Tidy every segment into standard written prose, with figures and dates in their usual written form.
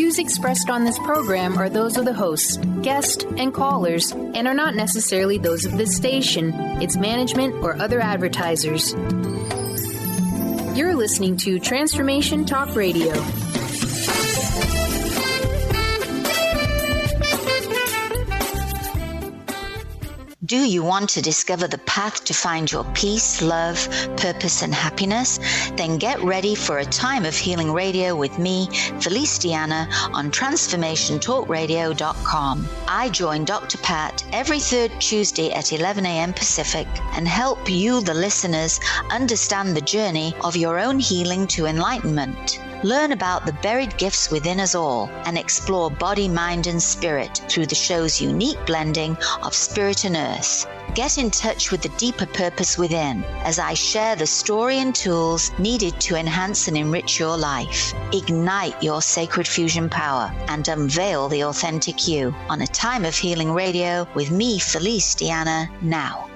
views expressed on this program are those of the hosts, guests, and callers, and are not necessarily those of this station, its management, or other advertisers. You're listening to Transformation Talk Radio. Do you want to discover the path to find your peace, love, purpose, and happiness? Then get ready for a time of healing radio with me, Felice DiAnna, on TransformationTalkRadio.com. I join Dr. Pat every third Tuesday at 11 a.m. Pacific and help you, the listeners, understand the journey of your own healing to enlightenment. Learn about the buried gifts within us all and explore body, mind, and spirit through the show's unique blending of spirit and earth. Get in touch with the deeper purpose within as I share the story and tools needed to enhance and enrich your life. Ignite your sacred fusion power and unveil the authentic you on A Time of Healing Radio with me, Felice DiAnna, now.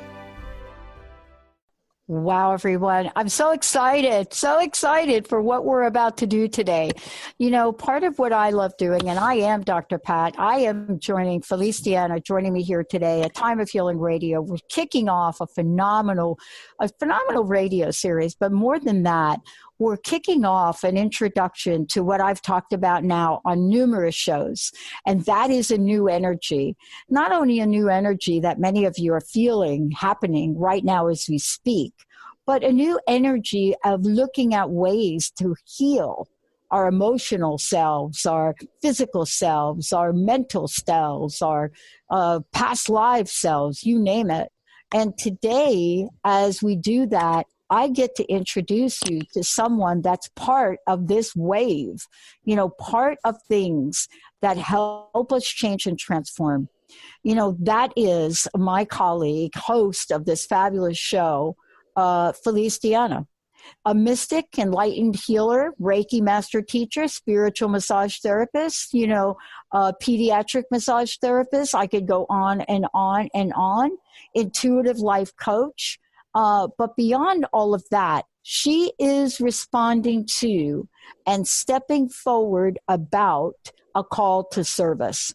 Wow, everyone. I'm so excited for what we're about to do today. You know, part of what I love doing, and I am Dr. Pat, I am joining Felice DiAnna, joining me here today, A Time of Healing Radio. We're kicking off a phenomenal radio series, but more than that, we're kicking off an introduction to what I've talked about now on numerous shows, and that is a new energy. Not only a new energy that many of you are feeling happening right now as we speak, but a new energy of looking at ways to heal our emotional selves, our physical selves, our mental selves, our past life selves, you name it. And today, as we do that, I get to introduce you to someone that's part of this wave, you know, part of things that help us change and transform. You know, that is my colleague, host of this fabulous show, Felice DiAnna, a mystic, enlightened healer, Reiki master teacher, spiritual massage therapist, you know, pediatric massage therapist. I could go on and on and on. Intuitive life coach. But beyond all of that, she is responding to and stepping forward about a call to service.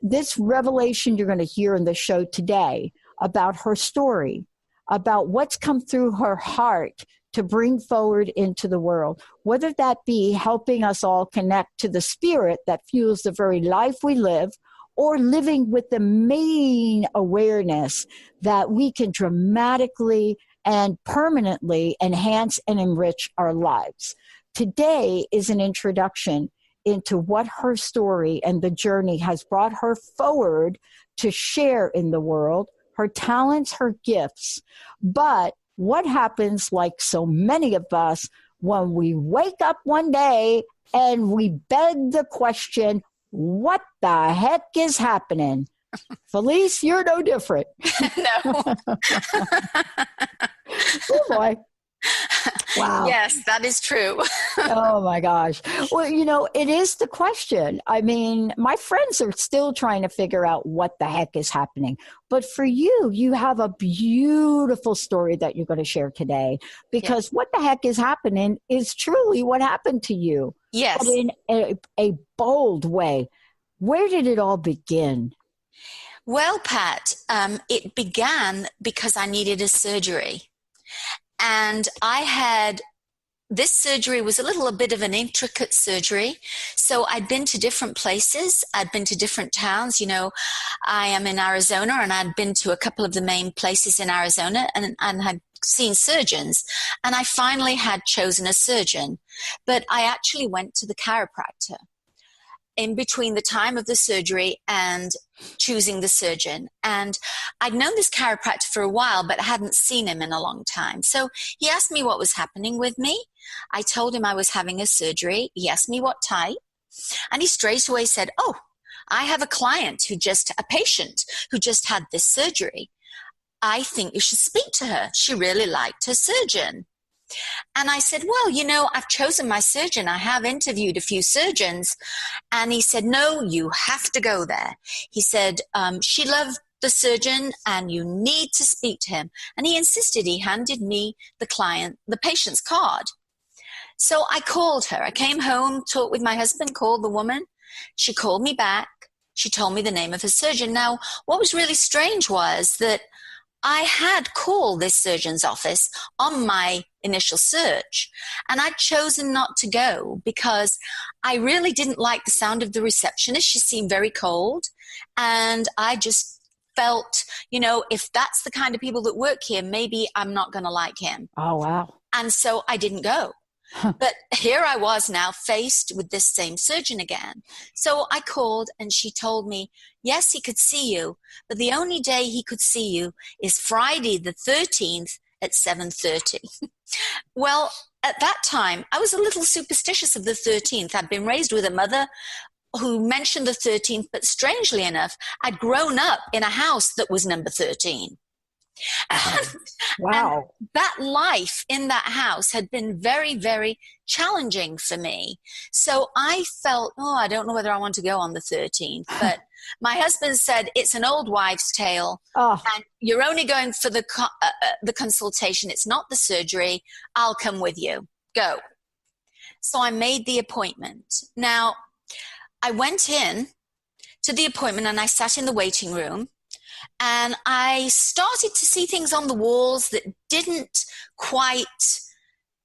This revelation you're going to hear in the show today about her story, about what's come through her heart to bring forward into the world, whether that be helping us all connect to the spirit that fuels the very life we live, or living with the main awareness that we can dramatically and permanently enhance and enrich our lives. Today is an introduction into what her story and the journey has brought her forward to share in the world, her talents, her gifts. But what happens, like so many of us, when we wake up one day and we beg the question, what the heck is happening? Felice, you're no different. No. Oh, boy. Wow. Yes, that is true. Oh, my gosh. Well, you know, it is the question. I mean, my friends are still trying to figure out what the heck is happening. But for you, you have a beautiful story that you're going to share today, because what the heck is happening is truly what happened to you. Yes. But in a bold way. Where did it all begin? Well, Pat, it began because I needed a surgery. And this surgery was a bit of an intricate surgery. So I'd been to different places. I'd been to different towns. You know, I am in Arizona, and I'd been to a couple of the main places in Arizona and had seen surgeons. And I finally had chosen a surgeon. But I actually went to the chiropractor in between the time of the surgery and choosing the surgeon. And I'd known this chiropractor for a while, but hadn't seen him in a long time. So he asked me what was happening with me. I told him I was having a surgery. He asked me what type. And he straight away said, oh, I have a patient who just had this surgery. I think you should speak to her. She really liked her surgeon. And I said, well, you know, I've chosen my surgeon. I have interviewed a few surgeons. And he said, no, you have to go there. He said, she loved the surgeon and you need to speak to him. And he insisted. He handed me the patient's card. So I called her. I came home, talked with my husband, called the woman. She called me back. She told me the name of her surgeon. Now, what was really strange was that I had called this surgeon's office on my initial search, and I'd chosen not to go because I really didn't like the sound of the receptionist. She seemed very cold, and I just felt, if that's the kind of people that work here, maybe I'm not going to like him. Oh, wow. And so I didn't go. But here I was now faced with this same surgeon again. So I called and she told me, yes, he could see you, but the only day he could see you is Friday the 13th at 7:30. Well, at that time, I was a little superstitious of the 13th. I'd been raised with a mother who mentioned the 13th, but strangely enough, I'd grown up in a house that was number 13. Wow. And that life in that house had been very, very challenging for me. So I felt, I don't know whether I want to go on the 13th. But my husband said, it's an old wives' tale. And you're only going for the consultation. It's not the surgery. I'll come with you. Go. So I made the appointment. Now, I went in to the appointment and I sat in the waiting room. And I started to see things on the walls that didn't quite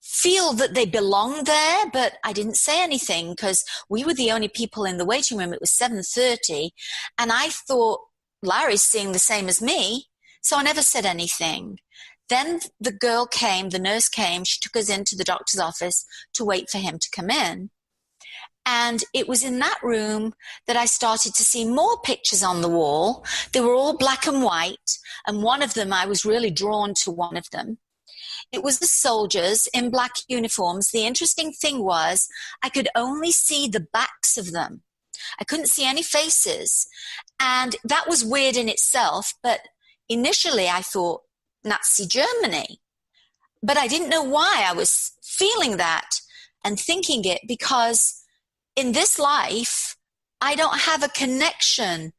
feel that they belonged there, but I didn't say anything because we were the only people in the waiting room. It was 7:30, and I thought, Larry's seeing the same as me, so I never said anything. Then the nurse came, she took us into the doctor's office to wait for him to come in. And it was in that room that I started to see more pictures on the wall. They were all black and white. And one of them, I was really drawn to one of them. It was the soldiers in black uniforms. The interesting thing was I could only see the backs of them. I couldn't see any faces. And that was weird in itself. But initially I thought Nazi Germany. But I didn't know why I was feeling that and thinking it, because in this life, I don't have a connection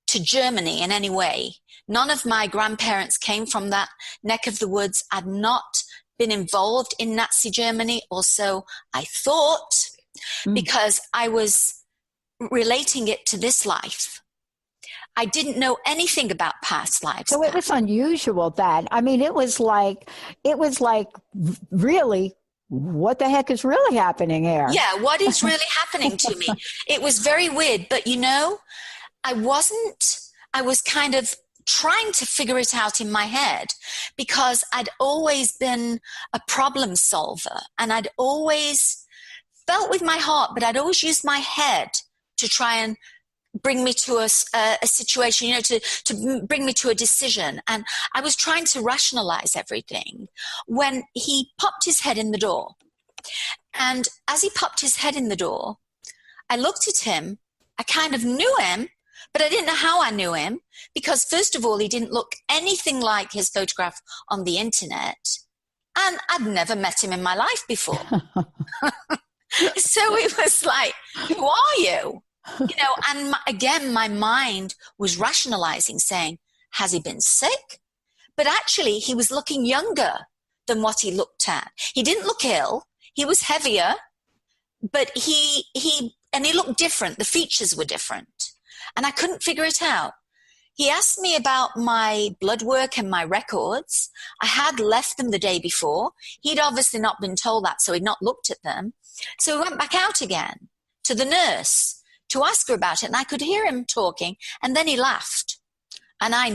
to Germany in any way. None of my grandparents came from that neck of the woods. I'd not been involved in Nazi Germany, or so I thought, because I was relating it to this life. I didn't know anything about past lives. So it was unusual then. I mean, it was like really, what the heck is really happening here? Yeah, what is really happening to me? It was very weird, but I was kind of trying to figure it out in my head, because I'd always been a problem solver, and I'd always felt with my heart, but I'd always used my head to try and bring me to a situation, to bring me to a decision. And I was trying to rationalize everything when he popped his head in the door. And as he popped his head in the door, I looked at him. I kind of knew him, but I didn't know how I knew him, because first of all, he didn't look anything like his photograph on the internet. And I'd never met him in my life before. So it was like, who are you? And again, my mind was rationalizing, saying, has he been sick? But actually, he was looking younger than what he looked at. He didn't look ill. He was heavier, but he looked different. The features were different. And I couldn't figure it out. He asked me about my blood work and my records. I had left them the day before. He'd obviously not been told that, so he'd not looked at them. So we went back out again to the nurse to ask her about it, and I could hear him talking, and then he laughed. And I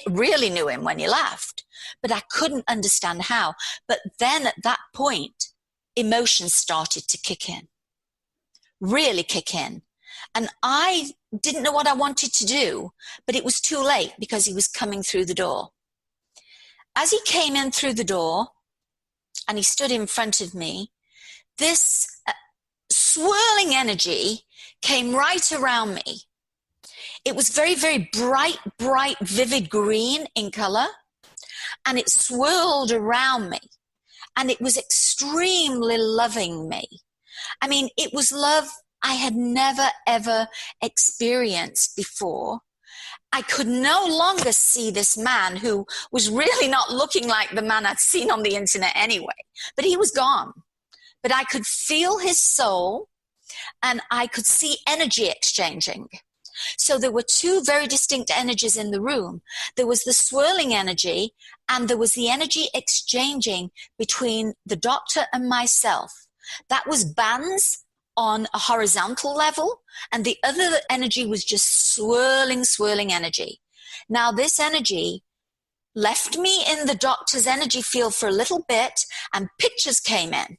really knew him when he laughed, but I couldn't understand how. But then at that point, emotions started to kick in, really kick in. And I didn't know what I wanted to do, but it was too late because he was coming through the door. As he came in through the door and he stood in front of me, this swirling energy came right around me. It was very, very bright, vivid green in color, and it swirled around me, and it was extremely loving me. I mean, it was love I had never, ever experienced before. I could no longer see this man who was really not looking like the man I'd seen on the internet anyway, but he was gone. But I could feel his soul. and I could see energy exchanging. So there were two very distinct energies in the room. There was the swirling energy, and there was the energy exchanging between the doctor and myself. That was bands on a horizontal level, and the other energy was just swirling energy. Now, this energy left me in the doctor's energy field for a little bit, and pictures came in.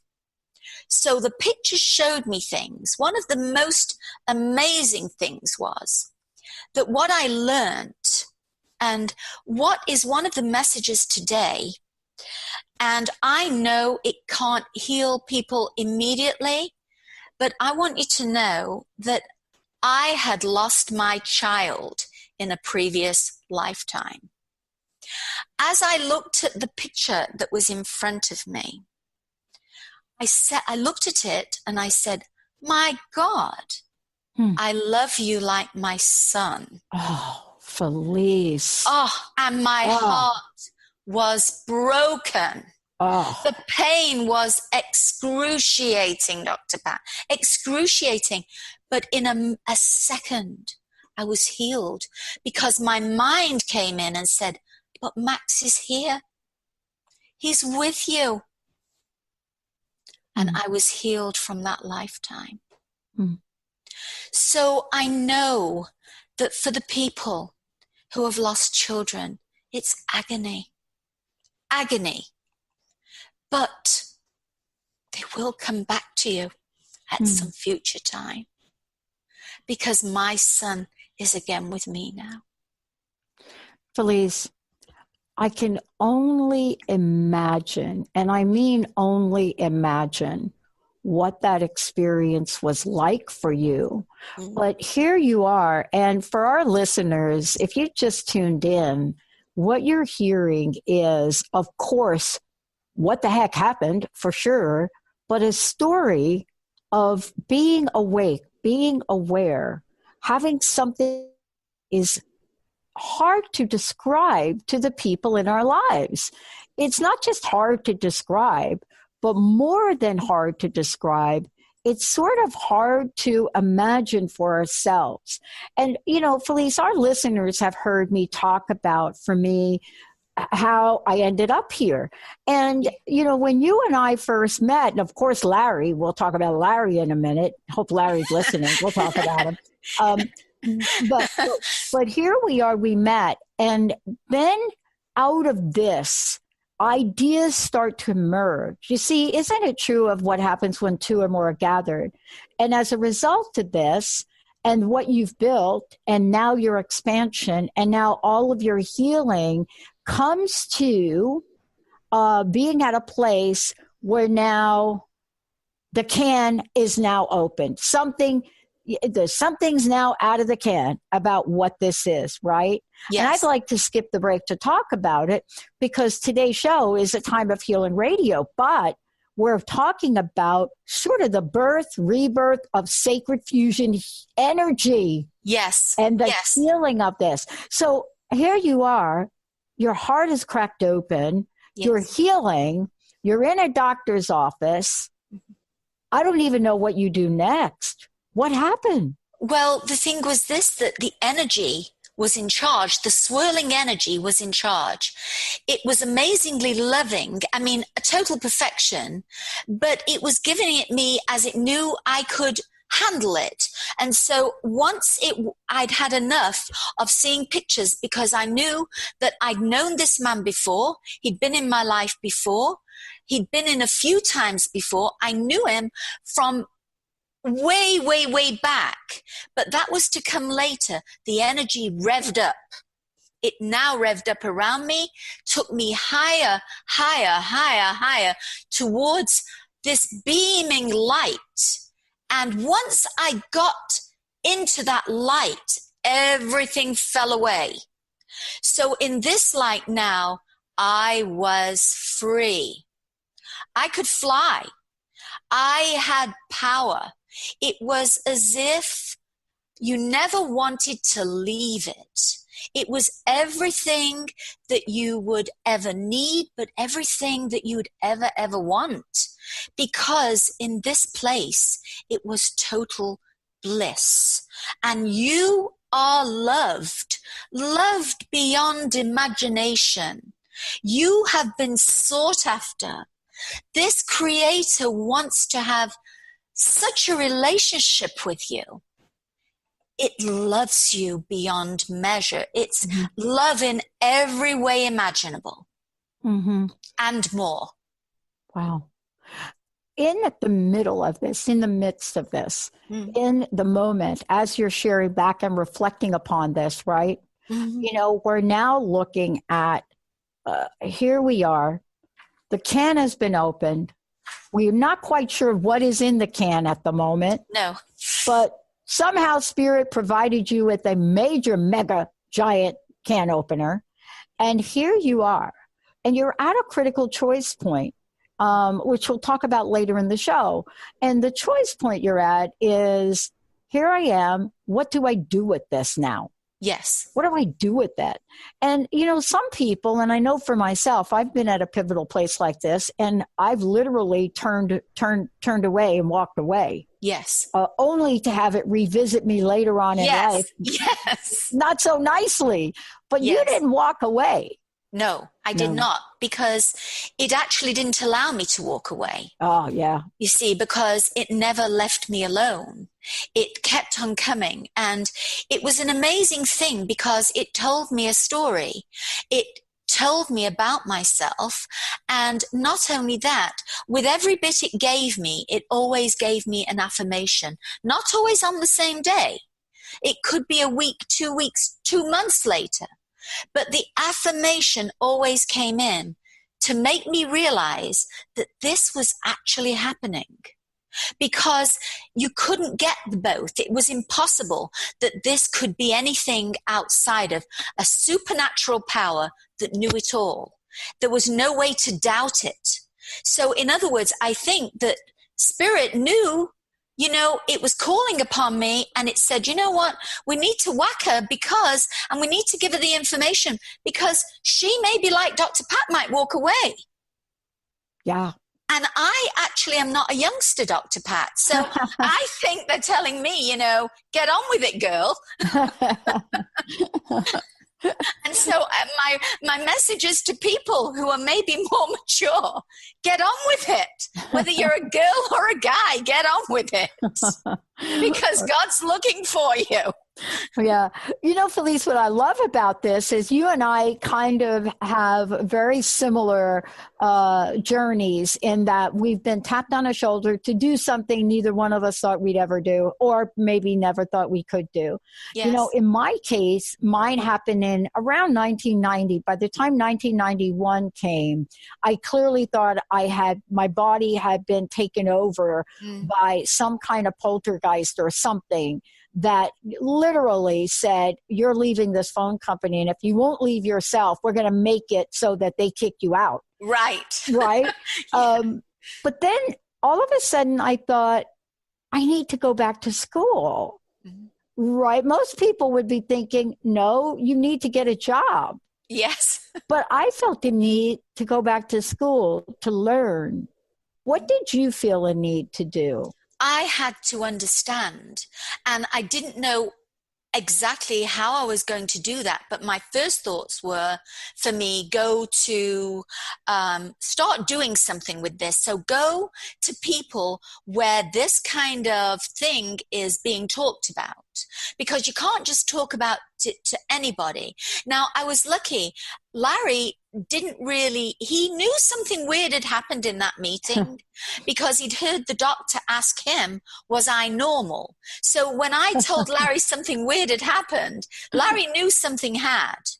So the pictures showed me things. One of the most amazing things was that what I learned, and what is one of the messages today, and I know it can't heal people immediately, but I want you to know that I had lost my child in a previous lifetime. As I looked at the picture that was in front of me, I looked at it and I said, my God, I love you like my son. Oh, Felice. Oh, and my heart was broken. Oh. The pain was excruciating, Dr. Pat, excruciating. But in a second, I was healed because my mind came in and said, but Max is here. He's with you. And I was healed from that lifetime. So I know that for the people who have lost children, it's agony. Agony. But they will come back to you at some future time, because my son is again with me now. Felice, I can only imagine, and I mean only imagine, what that experience was like for you. But here you are, and for our listeners, if you just tuned in, what you're hearing is, of course, what the heck happened, for sure, but a story of being awake, being aware, having something is hard to describe to the people in our lives. It's not just hard to describe, but more than hard to describe, it's sort of hard to imagine for ourselves. And, you know, Felice, our listeners have heard me talk about, for me, how I ended up here. And, you know, when you and I first met, and of course, Larry, we'll talk about Larry in a minute. Hope Larry's listening. We'll talk about him. But here we are, we met. And then out of this, ideas start to emerge. You see, isn't it true of what happens when two or more are gathered? And as a result of this, and what you've built, and now your expansion, and now all of your healing comes to being at a place where now the can is now open. Something's now out of the can about what this is, right? Yes. And I'd like to skip the break to talk about it, because today's show is a time of healing radio, but we're talking about sort of the birth, rebirth of sacred fusion energy. Yes. And the healing of this. So here you are, your heart is cracked open, you're healing, you're in a doctor's office. I don't even know what you do next. What happened? Well, the thing was this, that the energy was in charge. The swirling energy was in charge. It was amazingly loving. I mean, a total perfection, but it was giving it me as it knew I could handle it. And so once I'd had enough of seeing pictures, because I knew that I'd known this man before. He'd been in my life before. He'd been in a few times before. I knew him from way back, but that was to come later. The energy revved up. It now revved up around me, took me higher towards this beaming light. And once I got into that light, everything fell away. So in this light now, I was free. I could fly. I had power. It was as if you never wanted to leave it. It was everything that you would ever need, but everything that you would ever want. Because in this place, it was total bliss. And you are loved beyond imagination. You have been sought after. This Creator wants to have such a relationship with you. It loves you beyond measure. It's love in every way imaginable and more. Wow. In the middle of this, in the midst of this, in the moment, as you're sharing back and reflecting upon this, right? You know, we're now looking at, here we are, the can has been opened. We're not quite sure what is in the can at the moment. No. But somehow Spirit provided you with a major, mega, giant can opener. And here you are. And you're at a critical choice point, which we'll talk about later in the show. And the choice point you're at is, here I am. What do I do with this now? Yes. What do I do with that? And, you know, some people, and I know for myself, I've been at a pivotal place like this, and I've literally turned away and walked away. Yes. Only to have it revisit me later on in life. Yes. Not so nicely. But you didn't walk away. No, I did not, because it actually didn't allow me to walk away. Oh, yeah. You see, because it never left me alone. It kept on coming. And it was an amazing thing because it told me a story. It told me about myself. And not only that, with every bit it gave me, it always gave me an affirmation. Not always on the same day. It could be a week, 2 weeks, 2 months later. But the affirmation always came in to make me realize that this was actually happening, because you couldn't get the both. It was impossible that this could be anything outside of a supernatural power that knew it all. There was no way to doubt it. So in other words, I think that Spirit knew, you know, it was calling upon me, and it said, you know what, we need to whack her and we need to give her the information, because she may be like Dr. Pat might walk away. Yeah. And I actually am not a youngster, Dr. Pat. So I think they're telling me, you know, get on with it, girl. And so my message is to people who are maybe more mature, get on with it. Whether you're a girl or a guy, get on with it. Because God's looking for you. Yeah. You know, Felice, what I love about this is you and I kind of have very similar journeys in that we've been tapped on a shoulder to do something neither one of us thought we'd ever do, or maybe never thought we could do. Yes. You know, in my case, mine happened in around 1990. By the time 1991 came, I clearly thought my body had been taken over by some kind of poltergeist or something that literally said, you're leaving this phone company, and if you won't leave yourself, we're going to make it so that they kick you out. Right. Right. But then all of a sudden I thought, I need to go back to school. Right. Most people would be thinking, no, you need to get a job. Yes. But I felt the need to go back to school to learn. What did you feel a need to do? I had to understand, and I didn't know exactly how I was going to do that. But my first thoughts were, for me, go to start doing something with this. So go to people where this kind of thing is being talked about, because you can't just talk about it to anybody. Now, I was lucky. Larry he knew something weird had happened in that meeting because he'd heard the doctor ask him, was I normal? So when I told Larry something weird had happened, Larry knew something had,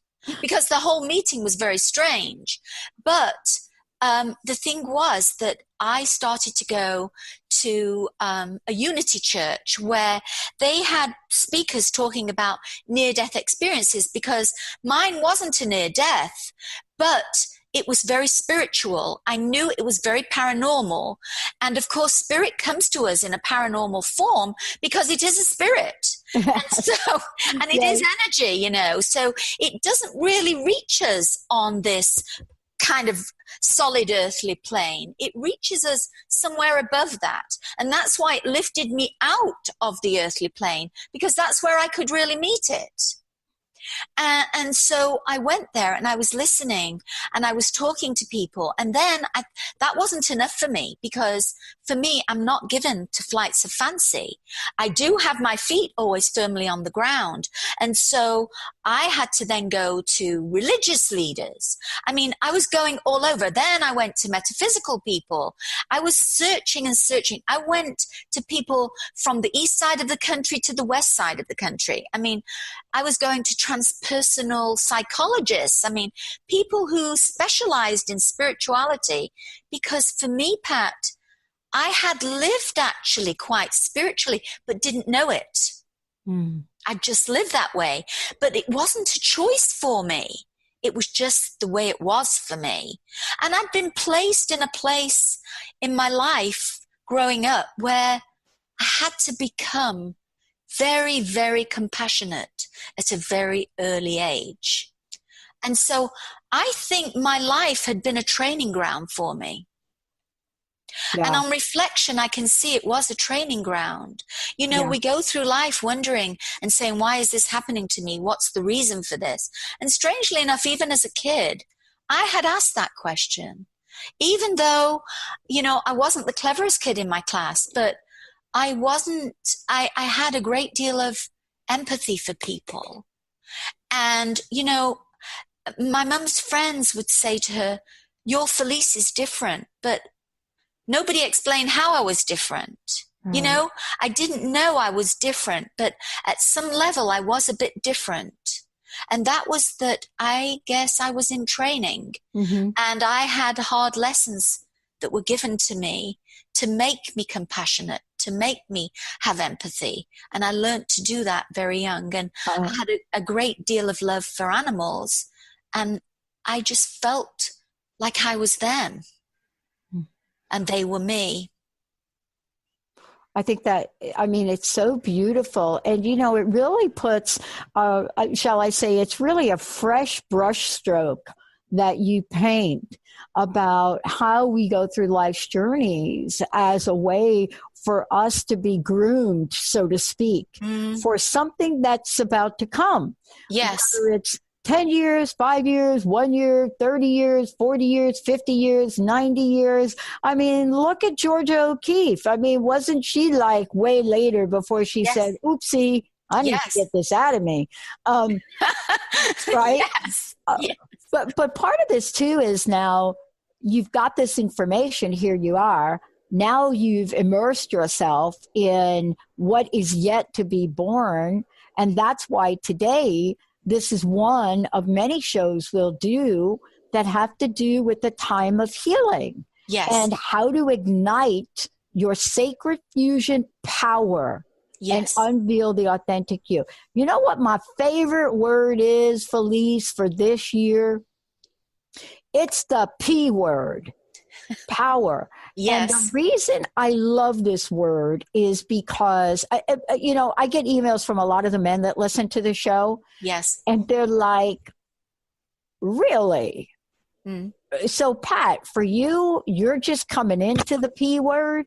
because the whole meeting was very strange. But the thing was that I started to go to a Unity church where they had speakers talking about near-death experiences, because mine wasn't a near-death, but it was very spiritual. I knew it was very paranormal. And of course, spirit comes to us in a paranormal form because it is a spirit. And so, and it is energy, you know, so it doesn't really reach us on this kind of solid earthly plane. It reaches us somewhere above that. And that's why it lifted me out of the earthly plane, because that's where I could really meet it. And so I went there and I was listening and I was talking to people. And then that wasn't enough for me, because for me, I'm not given to flights of fancy. I do have my feet always firmly on the ground. And so I had to then go to religious leaders. I mean, I was going all over. Then I went to metaphysical people. I was searching and searching. I went to people from the east side of the country to the west side of the country. I mean, I was going to transpersonal psychologists. I mean, people who specialized in spirituality, because for me, Pat, I had lived actually quite spiritually, but didn't know it. I just lived that way, but it wasn't a choice for me. It was just the way it was for me. And I'd been placed in a place in my life growing up where I had to become very, very compassionate at a very early age. And so I think my life had been a training ground for me. Yeah. And on reflection, I can see it was a training ground. You know, we go through life wondering and saying, why is this happening to me? What's the reason for this? And strangely enough, even as a kid, I had asked that question. Even though, you know, I wasn't the cleverest kid in my class, but I had a great deal of empathy for people. And, you know, my mum's friends would say to her, your Felice is different, but nobody explained how I was different. You know, I didn't know I was different, but at some level I was a bit different. And that was that I guess I was in training, and I had hard lessons that were given to me to make me compassionate, to make me have empathy. And I learned to do that very young. And I had a great deal of love for animals. And I just felt like I was them and they were me. I think that, I mean, it's so beautiful. And, you know, it really puts, shall I say, it's really a fresh brush stroke that you paint about how we go through life's journeys as a way for us to be groomed, so to speak, for something that's about to come. Yes. Whether it's 10 years, 5 years, 1 year, 30 years, 40 years, 50 years, 90 years. I mean, look at Georgia O'Keeffe. I mean, wasn't she like way later before she said, oopsie, I need to get this out of me. Right? Yes. But part of this too is now you've got this information, here you are. Now you've immersed yourself in what is yet to be born. And that's why today, this is one of many shows we'll do that have to do with the time of healing. Yes. And how to ignite your sacred fusion power. Yes. And unveil the authentic you. You know what my favorite word is, Felice, for this year? It's the P word, power. Yes. And the reason I love this word is because, you know, I get emails from a lot of the men that listen to the show. Yes. And they're like, really? So, Pat, for you, you're just coming into the P word?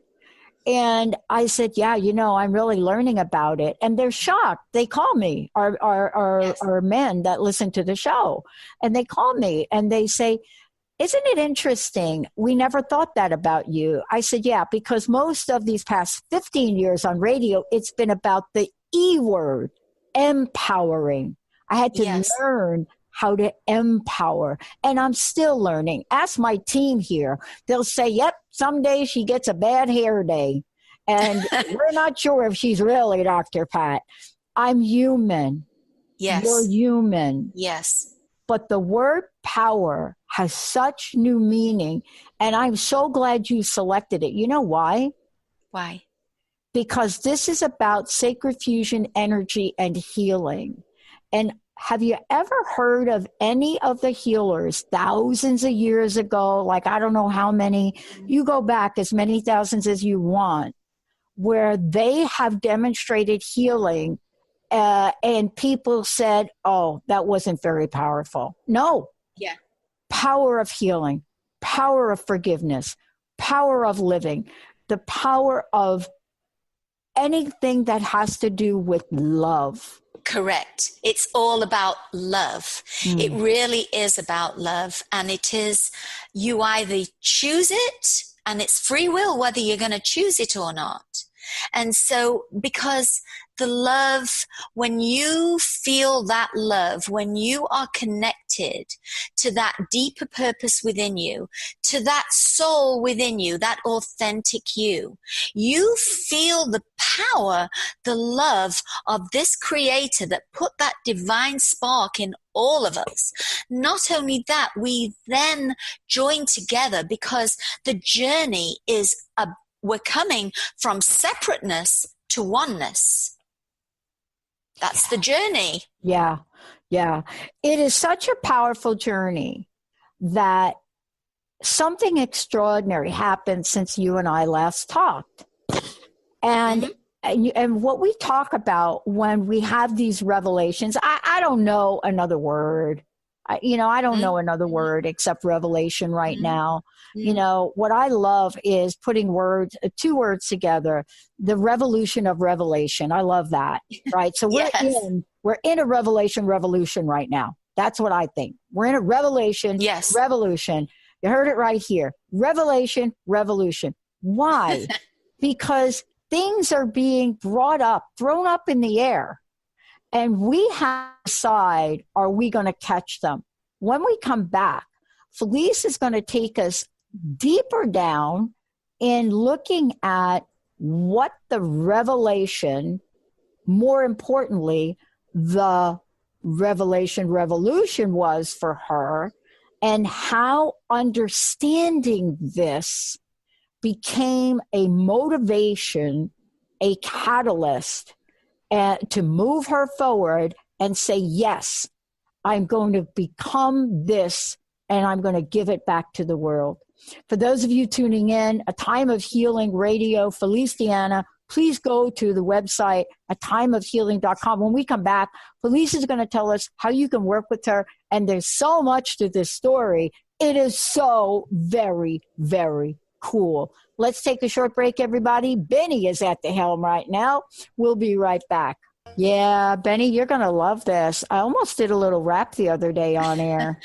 And I said, yeah, you know, I'm really learning about it. And they're shocked. They call me, our men that listen to the show. And they call me and they say, isn't it interesting? We never thought that about you. I said, yeah, because most of these past 15 years on radio, it's been about the E word, empowering. I had to learn how to empower. And I'm still learning. Ask my team here. They'll say, yep, someday she gets a bad hair day. And we're not sure if she's really Dr. Pat. I'm human. Yes. You're human. Yes. But the word power has such new meaning. And I'm so glad you selected it. You know why? Why? Because this is about sacred fusion energy and healing. And have you ever heard of any of the healers thousands of years ago, like I don't know how many, you go back as many thousands as you want, where they have demonstrated healing and people said, oh, that wasn't very powerful. No. Yeah. Power of healing, power of forgiveness, power of living, the power of anything that has to do with love. Correct. It's all about love. It really is about love. And it is, you either choose it, and it's free will whether you're going to choose it or not. And so, because the love, when you feel that love, when you are connected to that deeper purpose within you, to that soul within you, that authentic you, you feel the power, the love of this creator that put that divine spark in all of us. Not only that, we then join together because the journey is we're coming from separateness to oneness. That's the journey. Yeah. Yeah. It is such a powerful journey that something extraordinary happened since you and I last talked. And and what we talk about when we have these revelations, I don't know another word. I don't know another word except revelation right now. What I love is putting two words together, the revolution of revelation. I love that. Right. So we're in a revolution right now. That's what I think. We're in a revolution. Yes. Revolution. You heard it right here. Revelation. Why? Because things are being thrown up in the air. And we have to decide, are we going to catch them? When we come back, Felice is going to take us deeper down in looking at what the revelation, more importantly, the revolution was for her, and how understanding this became a motivation, a catalyst, to move her forward and say, yes, I'm going to become this and I'm going to give it back to the world. For those of you tuning in, A Time of Healing Radio, Felice DiAnna, please go to the website, atimeofhealing.com. When we come back, Felice is going to tell us how you can work with her. And there's so much to this story. It is so very, very cool. Let's take a short break, everybody. Benny is at the helm right now. We'll be right back. Yeah, Benny, you're going to love this. I almost did a little rap the other day on air.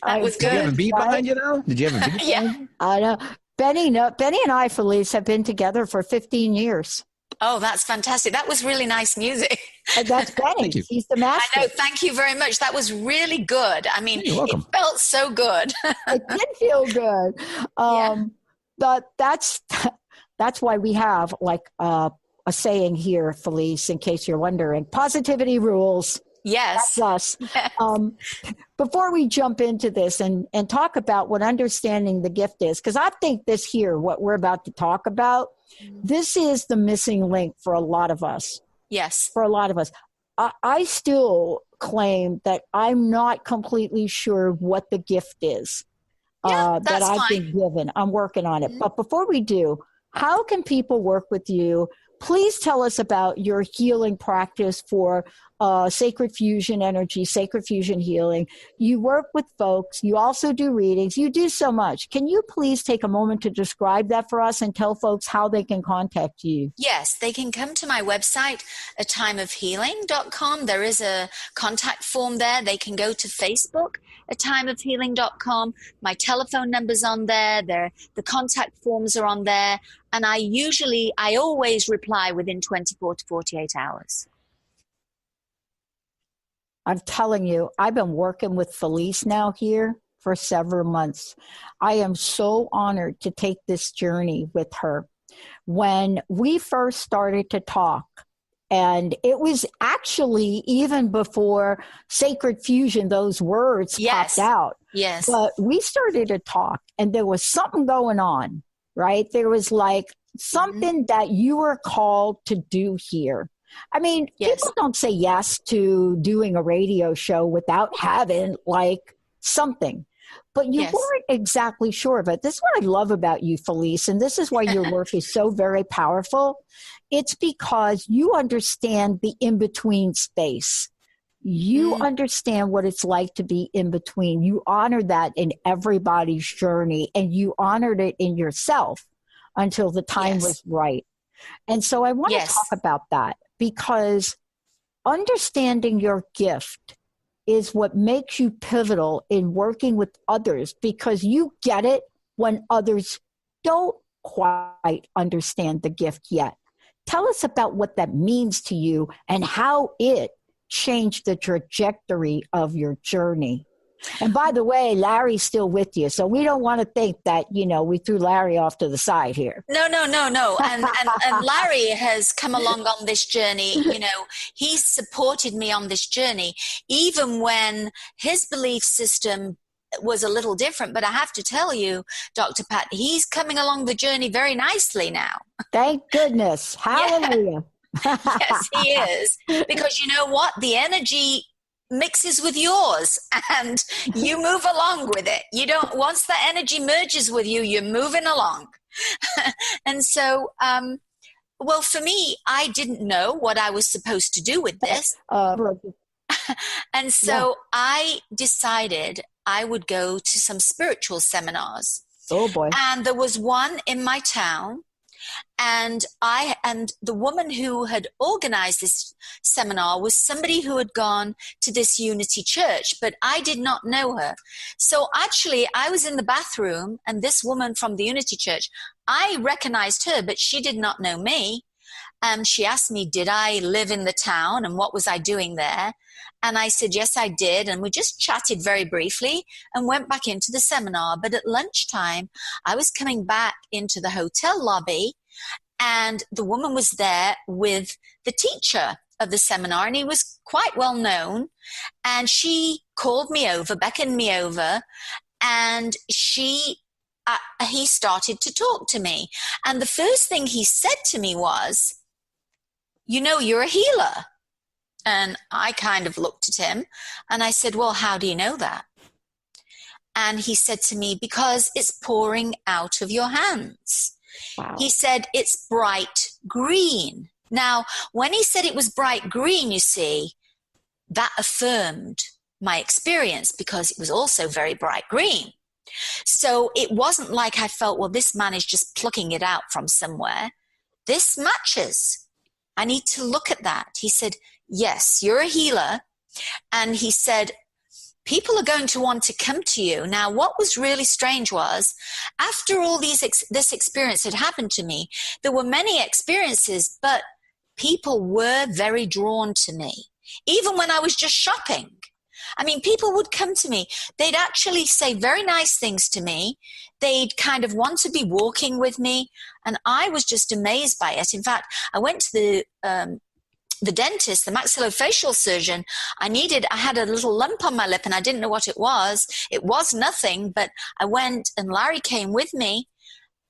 That was good. Did you have a beat behind you now? Did you have a beat? Yeah. I know. Benny and I, Felice, have been together for 15 years. Oh, that's fantastic. That was really nice music. That's Benny. Thank you. He's the master. I know. Thank you very much. That was really good. I mean, You're welcome. It felt so good. It did feel good. But that's why we have like a saying here, Felice, in case you're wondering. Positivity rules. Yes. That's us. Before we jump into this and talk about what understanding the gift is, because I think this here, what we're about to talk about, this is the missing link for a lot of us. Yes. For a lot of us. I still claim that I'm not completely sure what the gift is that I've been given. I'm working on it. But before we do, how can people work with you? Please tell us about your healing practice for sacred fusion energy, sacred fusion healing. You work with folks. You also do readings. You do so much. Can you please take a moment to describe that for us and tell folks how they can contact you? Yes, they can come to my website, atimeofhealing.com. There is a contact form there. They can go to Facebook, atimeofhealing.com. My telephone number's on there. The contact forms are on there. And I always reply within 24 to 48 hours. I'm telling you, I've been working with Felice now here for several months. I am so honored to take this journey with her. When we first started to talk, and it was actually even before Sacred Fusion, those words popped out. Yes. But we started to talk, and there was something going on, right? There was like something that you were called to do here. I mean, people don't say yes to doing a radio show without having like something. but you Yes. weren't exactly sure of it. This is what I love about you, Felice, and this is why your work is so very powerful. It's because you understand the in-between space. You understand what it's like to be in between. You honor that in everybody's journey, and you honored it in yourself until the time was right. And so I want to talk about that, because understanding your gift is what makes you pivotal in working with others, because you get it when others don't quite understand the gift yet. Tell us about what that means to you and how it changed the trajectory of your journey. And by the way, Larry's still with you, so we don't want to think that, we threw Larry off to the side here. No. And Larry has come along on this journey. He's supported me on this journey, even when his belief system was a little different. But I have to tell you, Dr. Pat, he's coming along the journey very nicely now. Thank goodness. Hallelujah. Yes, he is. Because you know what? The energy mixes with yours and you move along with it. Once the energy merges with you, you're moving along. And so, well, for me, I didn't know what I was supposed to do with this. And so I decided I would go to some spiritual seminars. Oh boy. And there was one in my town. And the woman who had organized this seminar was somebody who had gone to this Unity church, but I did not know her. So actually, I was in the bathroom, and this woman from the Unity church, I recognized her, but she did not know me. And she asked me, did I live in the town and what was I doing there? And I said, yes, I did. And we just chatted very briefly and went back into the seminar. But at lunchtime, I was coming back into the hotel lobby, and the woman was there with the teacher of the seminar, and he was quite well known. And she called me over, beckoned me over, and he started to talk to me. And the first thing he said to me was, you're a healer. And I kind of looked at him and I said, well, how do you know that? And he said to me, because it's pouring out of your hands. Wow. He said, it's bright green. Now, when he said it was bright green, you see, that affirmed my experience, because it was also very bright green. So it wasn't like I felt, well, this man is just plucking it out from somewhere. This matches. I need to look at that. He said, yes, you're a healer. And he said, people are going to want to come to you. Now, what was really strange was, after all this experience had happened to me, there were many experiences, but people were very drawn to me, even when I was just shopping. I mean, people would come to me. They'd actually say very nice things to me. They'd kind of want to be walking with me. And I was just amazed by it. In fact, I went to the dentist, the maxillofacial surgeon. I had a little lump on my lip and I didn't know what it was. It was nothing, but I went and Larry came with me.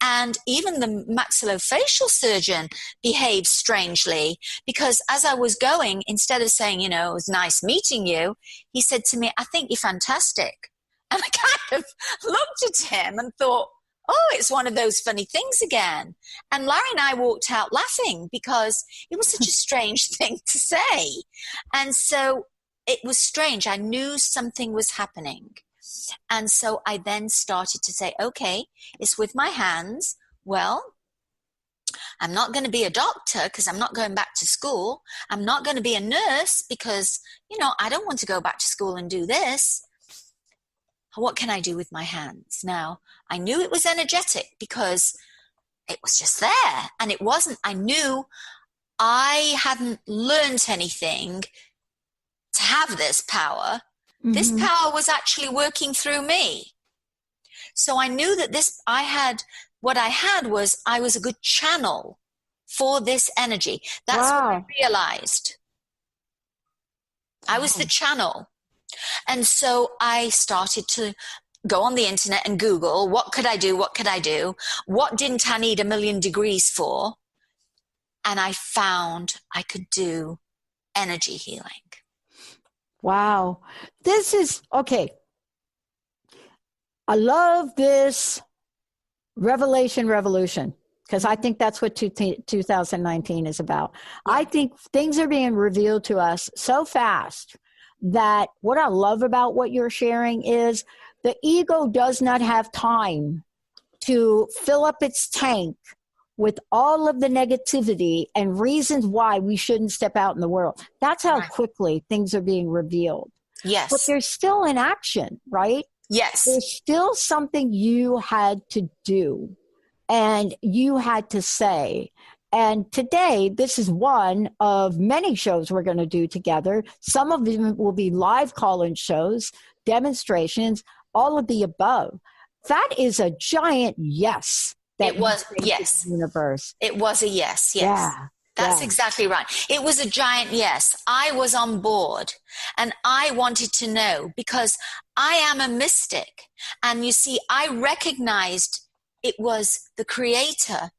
And even the maxillofacial surgeon behaved strangely, because as I was going, instead of saying, it was nice meeting you, he said to me, I think you're fantastic. And I kind of looked at him and thought, oh, it's one of those funny things again. And Larry and I walked out laughing, because it was such a strange thing to say. And so it was strange. I knew something was happening. And so I then started to say, okay, it's with my hands. Well, I'm not going to be a doctor because I'm not going back to school. I'm not going to be a nurse because, I don't want to go back to school and do this. What can I do with my hands? Now, I knew it was energetic because it was just there. And it wasn't, I knew I hadn't learned anything to have this power. Mm-hmm. This power was actually working through me. So I knew that I was a good channel for this energy. That's what I realized. I was the channel. And so I started to go on the internet and Google, what could I do? What could I do? What didn't I need 1,000,000 degrees for? And I found I could do energy healing. Wow. This is, okay. I love this revolution, because I think that's what 2019 is about. Yeah. I think things are being revealed to us so fast that what I love about what you're sharing is the ego does not have time to fill up its tank with all of the negativity and reasons why we shouldn't step out in the world. That's how quickly things are being revealed. Yes. But there's still an action, right? Yes. There's still something you had to do and you had to say. And today, this is one of many shows we're going to do together. Some of them will be live call-in shows, demonstrations, all of the above. That is a giant yes. It was, yes. Universe. It was a yes, yes. Yeah. That's exactly right. It was a giant yes. I was on board and I wanted to know because I am a mystic. And you see, I recognized it was the creator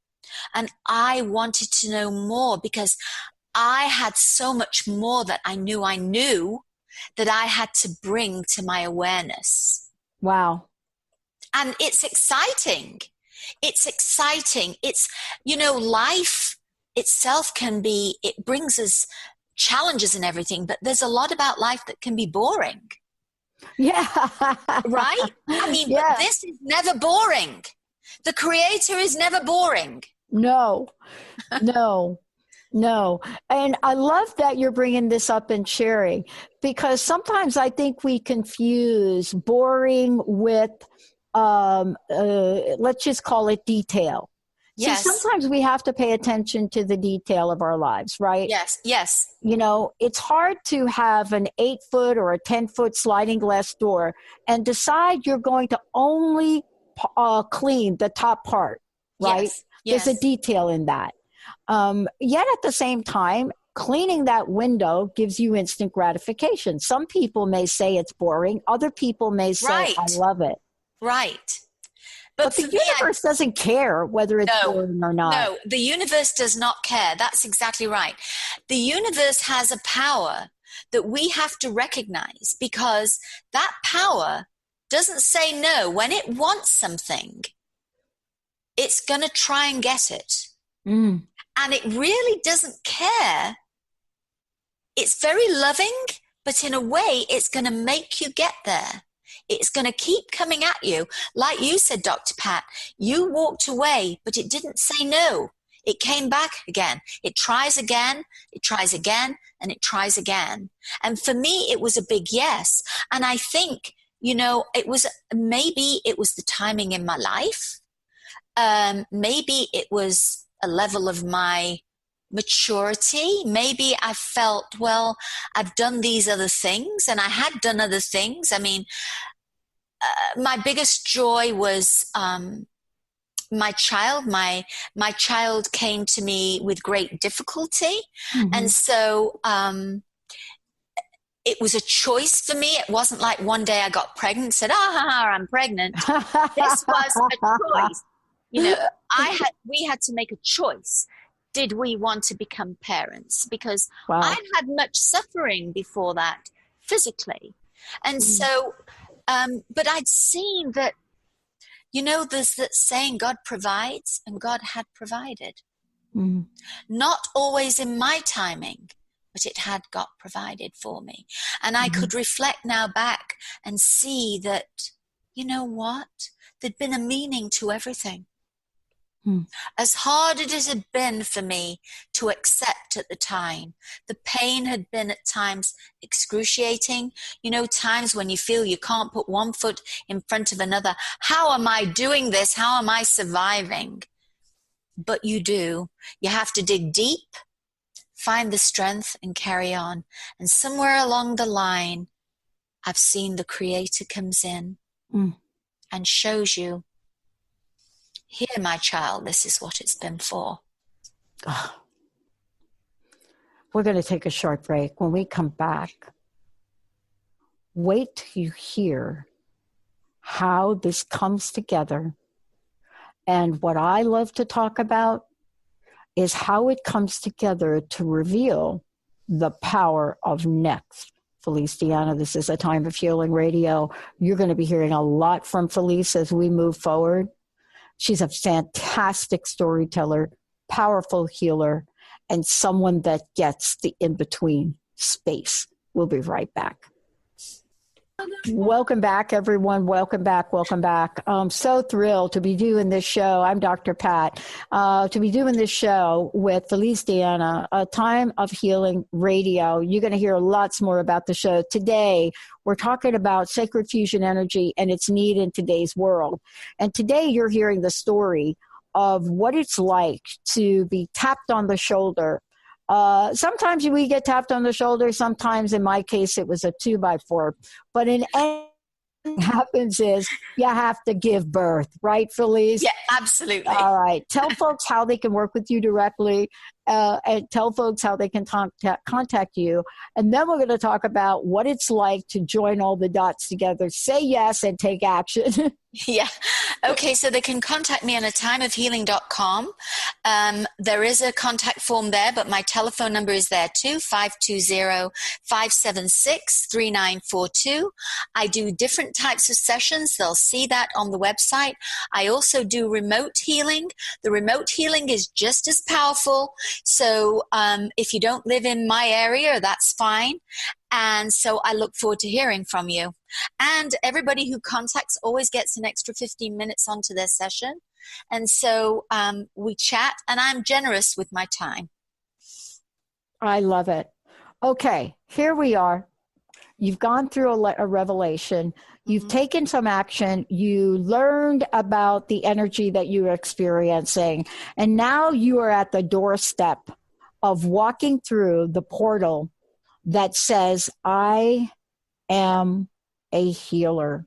and I wanted to know more because I had so much more that I knew that I had to bring to my awareness. Wow. And it's exciting. It's exciting. It's, life itself it brings us challenges and everything, but there's a lot about life that can be boring. Yeah. Right? I mean, but this is never boring. The creator is never boring. No. And I love that you're bringing this up and sharing, because sometimes I think we confuse boring with, let's just call it detail. Yes. So sometimes we have to pay attention to the detail of our lives, right? Yes, yes. It's hard to have an 8-foot or a 10-foot sliding glass door and decide you're going to only clean the top part, right? Yes, yes. There's a detail in that. Yet at the same time, cleaning that window gives you instant gratification. Some people may say it's boring. Other people may say, I love it. Right. But the universe doesn't care whether it's boring or not. No, the universe does not care. That's exactly right. The universe has a power that we have to recognize, because that power doesn't say no. When it wants something, it's going to try and get it. Mm. And it really doesn't care. It's very loving, but in a way, it's going to make you get there. It's going to keep coming at you. Like you said, Dr. Pat, you walked away, but it didn't say no. It came back again. It tries again, it tries again, and it tries again. And for me, it was a big yes. And I think, maybe it was the timing in my life. Maybe it was a level of my maturity. Maybe I felt, well, I've done these other things, and I had done other things. I mean, my biggest joy was my child. My child came to me with great difficulty, and so it was a choice for me. It wasn't like one day I got pregnant and said, I'm pregnant. This was a choice. We had to make a choice. Did we want to become parents? Because I'd had much suffering before that physically. And so, but I'd seen that, there's that saying, God provides, and God had provided. Not always in my timing, but it had got provided for me. And I could reflect now back and see that, there'd been a meaning to everything. As hard as it had been for me to accept at the time, the pain had been at times excruciating. Times when you feel you can't put one foot in front of another. How am I doing this? How am I surviving? But you do. You have to dig deep, find the strength, and carry on. And somewhere along the line, I've seen the Creator comes in and shows you, here, my child, this is what it's been for. We're going to take a short break. When we come back, wait till you hear how this comes together. And what I love to talk about is how it comes together to reveal the power of next. Felice, DiAnna. This is a Time of Healing Radio. You're going to be hearing a lot from Felice as we move forward. She's a fantastic storyteller, powerful healer, and someone that gets the in-between space. We'll be right back. Welcome back, everyone. Welcome back. Welcome back. I'm so thrilled to be doing this show. I'm Dr. Pat. To be doing this show with Felice, DiAnna, a Time of Healing Radio. You're going to hear lots more about the show. Today, we're talking about sacred fusion energy and its need in today's world. And today, you're hearing the story of what it's like to be tapped on the shoulder. Sometimes we get tapped on the shoulder. Sometimes, in my case, it was a 2x4. But in any happens is you have to give birth, right, Felice? Yeah, absolutely. All right. Tell folks how they can work with you directly, and tell folks how they can contact you. And then we're going to talk about what it's like to join all the dots together, say yes, and take action. Yeah. Okay, so they can contact me on timeofhealing.com. There is a contact form there, but my telephone number is there too, 520-576-3942. I do different types of sessions. They'll see that on the website. I also do remote healing. The remote healing is just as powerful. So if you don't live in my area, that's fine. And so I look forward to hearing from you. And everybody who contacts always gets an extra 15 minutes onto their session. And so we chat, and I'm generous with my time. I love it. Okay, here we are. You've gone through a revelation. You've taken some action. You learned about the energy that you were experiencing. And now you are at the doorstep of walking through the portal that says, I am a healer.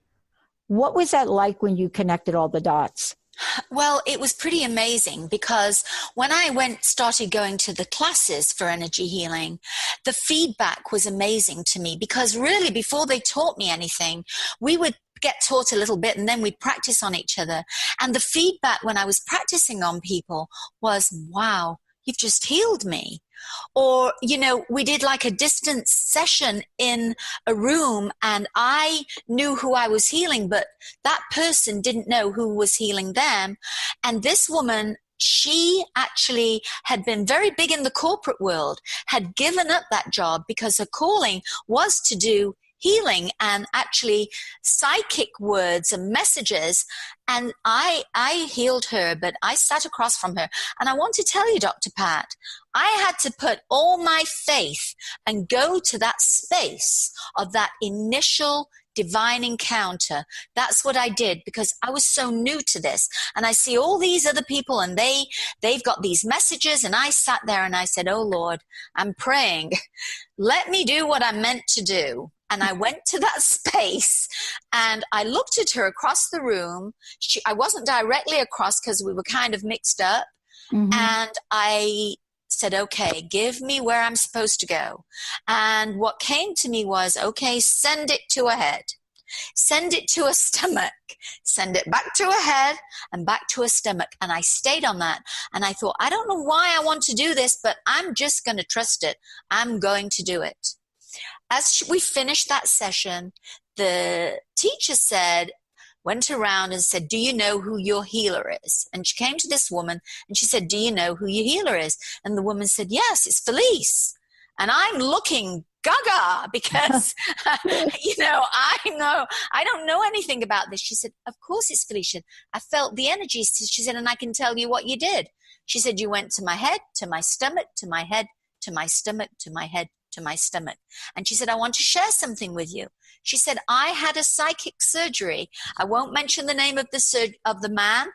What was that like when you connected all the dots? Well, it was pretty amazing because when I started going to the classes for energy healing, the feedback was amazing to me because really before they taught me anything, we would get taught a little bit and then we'd practice on each other. And the feedback when I was practicing on people was, wow, you've just healed me. Or, we did like a distance session in a room and I knew who I was healing, but that person didn't know who was healing them. And this woman, she actually had been very big in the corporate world, had given up that job because her calling was to do healing and actually psychic words and messages. And I healed her, but I sat across from her. And I want to tell you, Dr. Pat, I had to put all my faith and go to that space of that initial divine encounter. That's what I did because I was so new to this. And I see all these other people and they've got these messages. And I sat there and I said, oh Lord, I'm praying. Let me do what I'm meant to do. And I went to that space and I looked at her across the room. I wasn't directly across because we were kind of mixed up. Mm-hmm. And I said, okay, give me where I'm supposed to go. And what came to me was, okay, send it to a head. Send it to a stomach. Send it back to a head and back to a stomach. And I stayed on that. And I thought, I don't know why I want to do this, but I'm just going to trust it. I'm going to do it. As we finished that session, the teacher went around and said, do you know who your healer is? And she came to this woman and she said, do you know who your healer is? And the woman said, yes, it's Felice. And I'm looking gaga because, I don't know anything about this. She said, of course it's Felice. I felt the energy. She said, and I can tell you what you did. She said, you went to my head, to my stomach, to my head, to my stomach, to my head, to my stomach. And she said, I want to share something with you. She said, I had a psychic surgery. I won't mention the name of the man.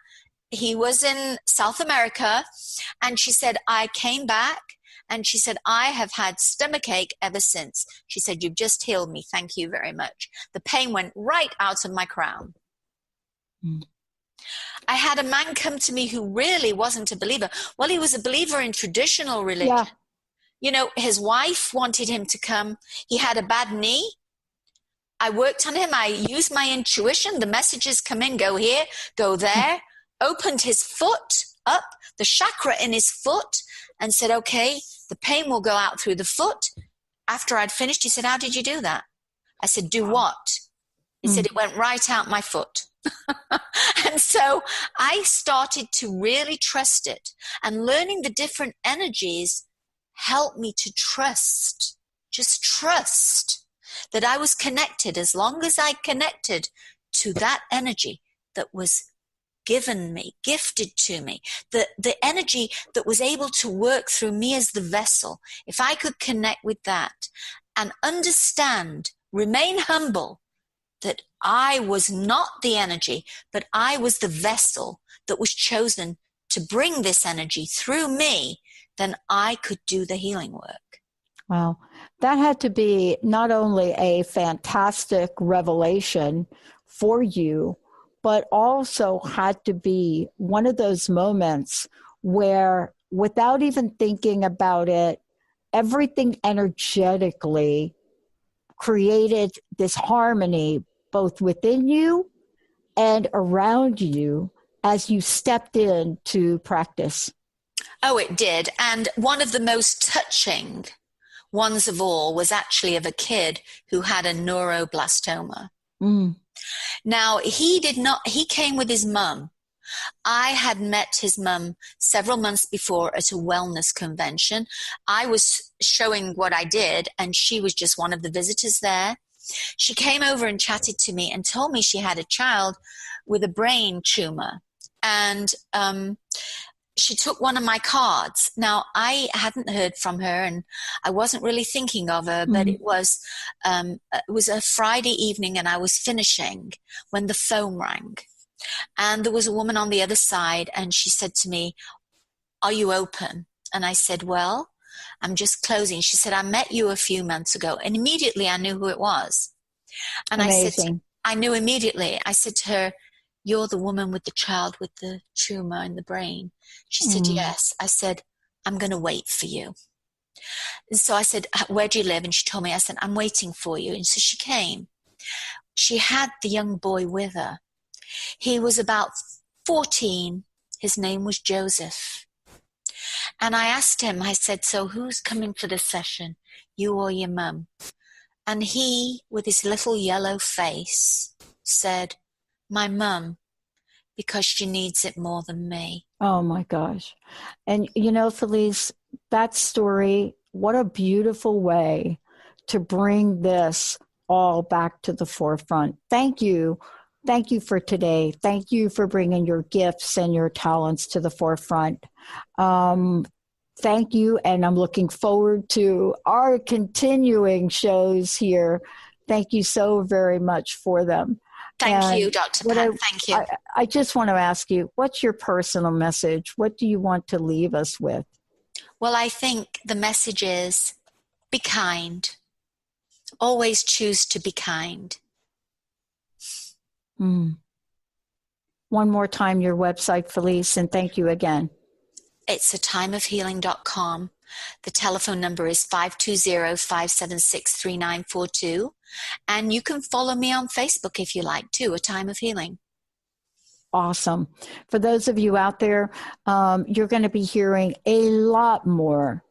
He was in South America. And she said, I came back. And she said, I have had stomachache ever since. She said, you've just healed me. Thank you very much. The pain went right out of my crown. I had a man come to me who really wasn't a believer. Well, he was a believer in traditional religion. Yeah. His wife wanted him to come. He had a bad knee. I worked on him. I used my intuition. The messages come in, go here, go there. Opened his foot up, the chakra in his foot, and said, okay, the pain will go out through the foot. after I'd finished, he said, how did you do that? I said, do what? He said, it went right out my foot. And so I started to really trust it, and learning the different energies helped me to just trust that I was connected. As long as I connected to that energy that was given me, gifted to me, the energy that was able to work through me as the vessel, if I could connect with that and understand, remain humble, that I was not the energy, but I was the vessel that was chosen to bring this energy through me, then I could do the healing work. Wow. That had to be not only a fantastic revelation for you, but also had to be one of those moments where, without even thinking about it, everything energetically created this harmony both within you and around you as you stepped in to practice. Oh, it did. And one of the most touching ones of all was actually of a kid who had a neuroblastoma. Now, he came with his mum. I had met his mum several months before at a wellness convention. I was showing what I did, and she was just one of the visitors there. She came over and chatted to me and told me she had a child with a brain tumor. And she took one of my cards. Now, I hadn't heard from her, and I wasn't really thinking of her, but it was a Friday evening, and I was finishing when the phone rang. And there was a woman on the other side, and she said to me, are you open? And I said, well, I'm just closing. She said, I met you a few months ago. And immediately I knew who it was. And Amazing. I knew immediately. I said to her, you're the woman with the child with the tumor in the brain. She said, yes. I said, I'm going to wait for you. And so I said, where do you live? And she told me. I said, I'm waiting for you. And so she came. She had the young boy with her. He was about 14. His name was Joseph. And I asked him, I said, so who's coming for this session, you or your mum? And he, with his little yellow face, said, my mum, because she needs it more than me. Oh my gosh. And you know, Felice, that story, what a beautiful way to bring this all back to the forefront. Thank you. Thank you for today. Thank you for bringing your gifts and your talents to the forefront. Thank you. And I'm looking forward to our continuing shows here. Thank you so very much for them. Thank you, Dr. Pat. Thank you. I just want to ask you, what's your personal message? What do you want to leave us with? Well, I think the message is be kind. Always choose to be kind. One more time, your website, Felice, and thank you again. It's atimeofhealing.com. The telephone number is 520-576-3942. And you can follow me on Facebook if you like too, A Time of Healing. Awesome. For those of you out there, you're going to be hearing a lot more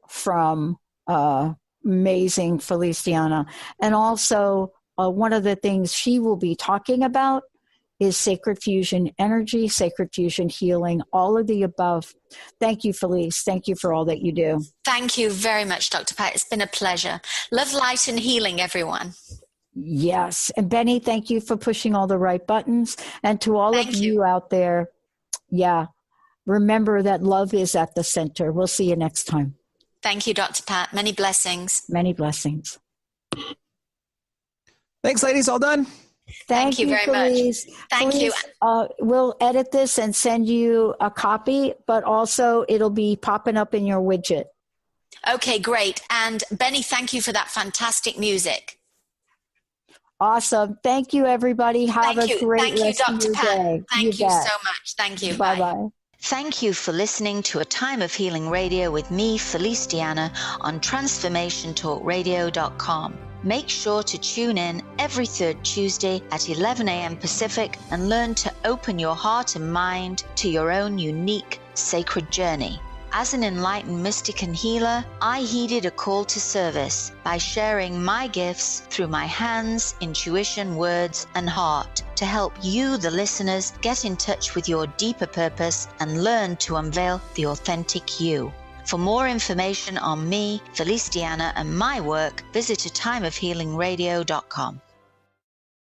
from amazing Felice DiAnna. And also, one of the things she will be talking about is sacred fusion energy, sacred fusion healing, all of the above. Thank you, Felice. Thank you for all that you do. Thank you very much, Dr. Pat. It's been a pleasure. Love, light, and healing, everyone. Yes. And Benny, thank you for pushing all the right buttons. And to all of you out there, remember that love is at the center. We'll see you next time. Thank you, Dr. Pat. Many blessings. Many blessings. Thanks, ladies. All done. Thank you very Felice. much. Thank you. We'll edit this and send you a copy, but also it'll be popping up in your widget. Okay, great. And Benny, thank you for that fantastic music. Awesome. Thank you, everybody. Have a great rest of your day. Thank you so much. Thank you. Bye-bye. Thank you for listening to A Time of Healing Radio with me, Felice DiAnna, on TransformationTalkRadio.com. Make sure to tune in every third Tuesday at 11 a.m. Pacific and learn to open your heart and mind to your own unique sacred journey. As an enlightened mystic and healer, I heeded a call to service by sharing my gifts through my hands, intuition, words, and heart to help you, the listeners, get in touch with your deeper purpose and learn to unveil the authentic you. For more information on me, Felice DiAnna, and my work, visit atimeofhealingradio.com.